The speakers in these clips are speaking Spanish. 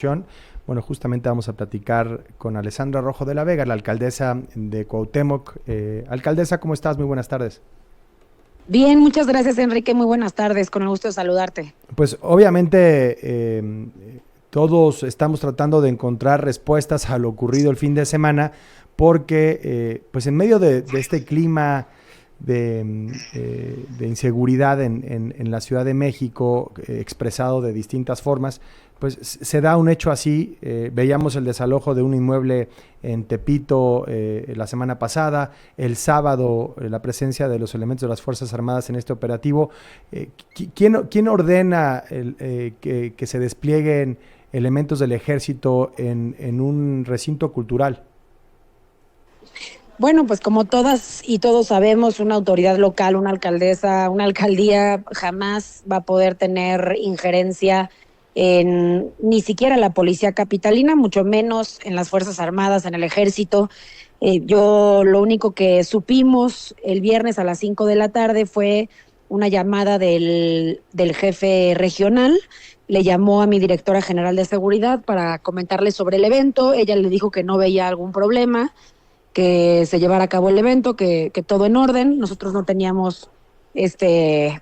Bueno, justamente vamos a platicar con Alessandra Rojo de la Vega, la alcaldesa de Cuauhtémoc. Alcaldesa, ¿cómo estás? Muy buenas tardes. Bien, muchas gracias, Enrique. Muy buenas tardes. Con el gusto de saludarte. Pues obviamente todos estamos tratando de encontrar respuestas a lo ocurrido el fin de semana porque pues en medio de este clima de inseguridad en la Ciudad de México, expresado de distintas formas, pues se da un hecho así. Veíamos el desalojo de un inmueble en Tepito la semana pasada, el sábado la presencia de los elementos de las Fuerzas Armadas en este operativo. ¿Quién ordena que se desplieguen elementos del ejército en un recinto cultural? Bueno, pues como todas y todos sabemos, una autoridad local, una alcaldesa, una alcaldía jamás va a poder tener injerencia en ni siquiera la policía capitalina, mucho menos en las Fuerzas Armadas, en el ejército. Yo lo único que supimos el viernes a las 5 de la tarde fue una llamada del jefe regional. Le llamó a mi directora general de seguridad para comentarle sobre el evento. Ella le dijo que no veía algún problema, que se llevara a cabo el evento, que todo en orden. Nosotros no teníamos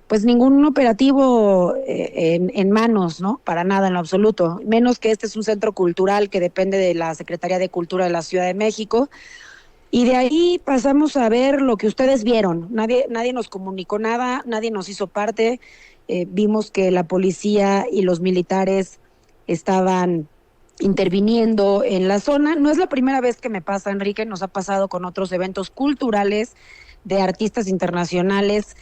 pues ningún operativo en manos, ¿no? Para nada en lo absoluto. Menos que este es un centro cultural que depende de la Secretaría de Cultura de la Ciudad de México. Y de ahí pasamos a ver lo que ustedes vieron. Nadie nos comunicó nada, nadie nos hizo parte. Vimos que la policía y los militares estaban interviniendo en la zona. No es la primera vez que me pasa, Enrique, nos ha pasado con otros eventos culturales de artistas internacionales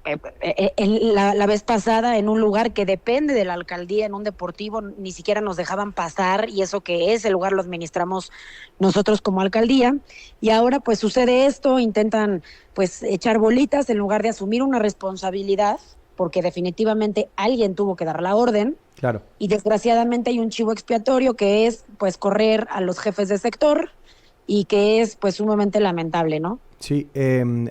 la vez pasada en un lugar que depende de la alcaldía, en un deportivo, ni siquiera nos dejaban pasar, y eso que ese lugar lo administramos nosotros como alcaldía. Y ahora pues sucede esto, intentan pues echar bolitas en lugar de asumir una responsabilidad, porque definitivamente alguien tuvo que dar la orden. Claro. Y desgraciadamente hay un chivo expiatorio que es pues correr a los jefes de sector, y que es pues sumamente lamentable, ¿no? Sí,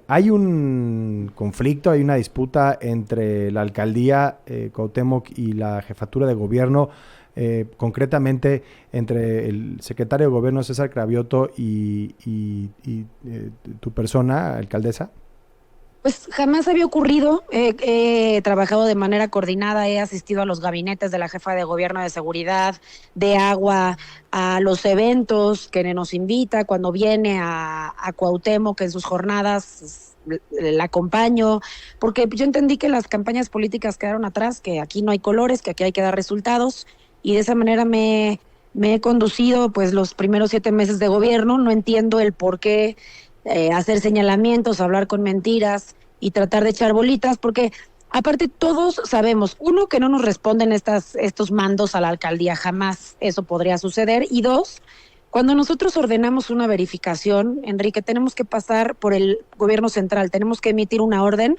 hay un conflicto, hay una disputa entre la alcaldía Cuauhtémoc y la jefatura de gobierno, concretamente entre el secretario de gobierno César Cravioto y tu persona, alcaldesa. Pues jamás había ocurrido. He trabajado de manera coordinada, he asistido a los gabinetes de la jefa de gobierno de seguridad, de agua, a los eventos que nos invita cuando viene a Cuauhtémoc en sus jornadas. La acompaño, porque yo entendí que las campañas políticas quedaron atrás, que aquí no hay colores, que aquí hay que dar resultados, y de esa manera me he conducido pues los primeros 7 meses de gobierno. No entiendo el por qué hacer señalamientos, hablar con mentiras y tratar de echar bolitas, porque aparte todos sabemos, uno, que no nos responden estos mandos a la alcaldía, jamás eso podría suceder, y dos, cuando nosotros ordenamos una verificación, Enrique, tenemos que pasar por el gobierno central, tenemos que emitir una orden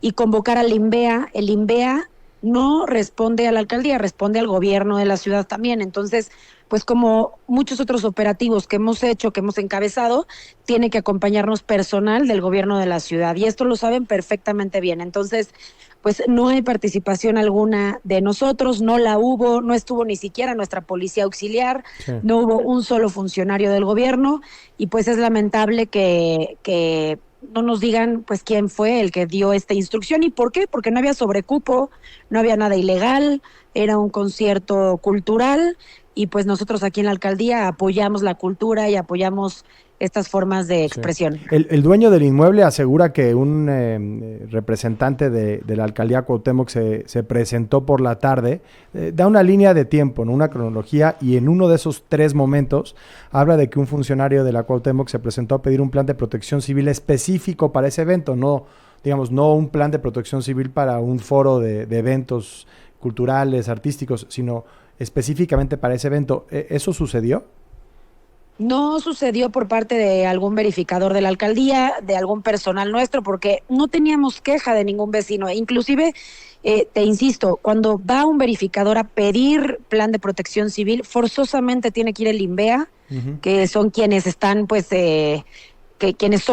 y convocar al INVEA. El INVEA no responde a la alcaldía, responde al gobierno de la ciudad también. Entonces, pues como muchos otros operativos que hemos hecho, que hemos encabezado, tiene que acompañarnos personal del gobierno de la ciudad, y esto lo saben perfectamente bien. Entonces, pues no hay participación alguna de nosotros, no la hubo, no estuvo ni siquiera nuestra policía auxiliar, Sí. no hubo un solo funcionario del gobierno, y pues es lamentable que no nos digan pues quién fue el que dio esta instrucción y por qué, porque no había sobrecupo, no había nada ilegal, era un concierto cultural, y pues nosotros aquí en la alcaldía apoyamos la cultura y apoyamos estas formas de Sí. expresión. El dueño del inmueble asegura que un representante de la alcaldía Cuauhtémoc se presentó por la tarde. Da una línea de tiempo, ¿no? Una cronología, y en uno de esos 3 momentos habla de que un funcionario de la Cuauhtémoc se presentó a pedir un plan de protección civil específico para ese evento, no, digamos, no un plan de protección civil para un foro de eventos culturales, artísticos, sino específicamente para ese evento. ¿Eso sucedió? No sucedió por parte de algún verificador de la alcaldía, de algún personal nuestro, porque no teníamos queja de ningún vecino. Inclusive, te insisto, cuando va un verificador a pedir plan de protección civil, forzosamente tiene que ir el INVEA, Uh -huh. que son quienes están pues que quienes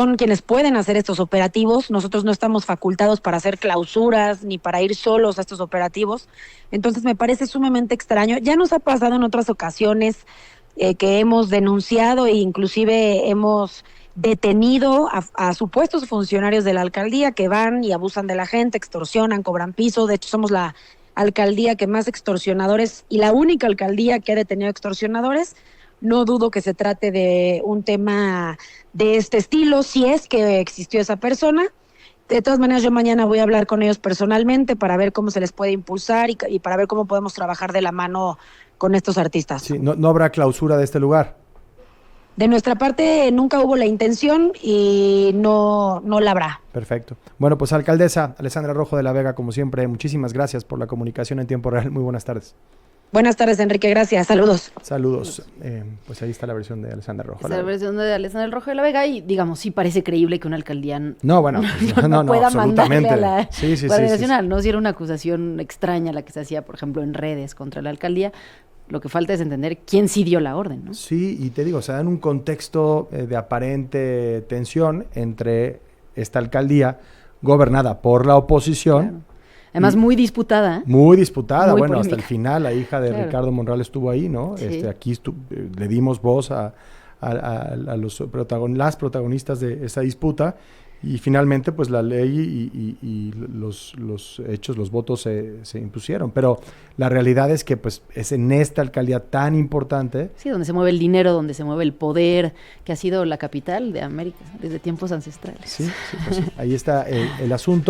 pueden hacer estos operativos. Nosotros no estamos facultados para hacer clausuras ni para ir solos a estos operativos. Entonces me parece sumamente extraño. Ya nos ha pasado en otras ocasiones que hemos denunciado e inclusive hemos detenido a supuestos funcionarios de la alcaldía que van y abusan de la gente, extorsionan, cobran piso. De hecho, somos la alcaldía que más extorsionadores y la única alcaldía que ha detenido extorsionadores. No dudo que se trate de un tema de este estilo, si es que existió esa persona. De todas maneras, yo mañana voy a hablar con ellos personalmente para ver cómo se les puede impulsar y para ver cómo podemos trabajar de la mano con estos artistas. Sí, no habrá clausura de este lugar. De nuestra parte nunca hubo la intención y no la habrá. Perfecto. Bueno, pues alcaldesa Alessandra Rojo de la Vega, como siempre, muchísimas gracias por la comunicación en tiempo real. Muy buenas tardes. Buenas tardes, Enrique. Gracias. Saludos. Saludos. Pues ahí está la versión de Alessandra Rojo. Esta es la versión de Alessandra Rojo de la Vega y, digamos, sí parece creíble que una alcaldía no pueda absolutamente. mandarle a la Sí, Guardia Nacional. No, si era una acusación extraña la que se hacía, por ejemplo, en redes contra la alcaldía. Lo que falta es entender quién sí dio la orden, ¿no? Sí, y te digo, se da en un contexto de aparente tensión entre esta alcaldía gobernada por la oposición. Claro. Además, muy disputada. Muy disputada, muy bueno, polémica. hasta el final la hija de Ricardo Monreal estuvo ahí, ¿no? Sí. Aquí le dimos voz a las protagonistas de esa disputa y finalmente pues la ley y los hechos, los votos se impusieron. Pero la realidad es que pues es en esta alcaldía tan importante. Sí, donde se mueve el dinero, donde se mueve el poder, que ha sido la capital de América desde tiempos ancestrales. Sí, pues sí, ahí está el asunto.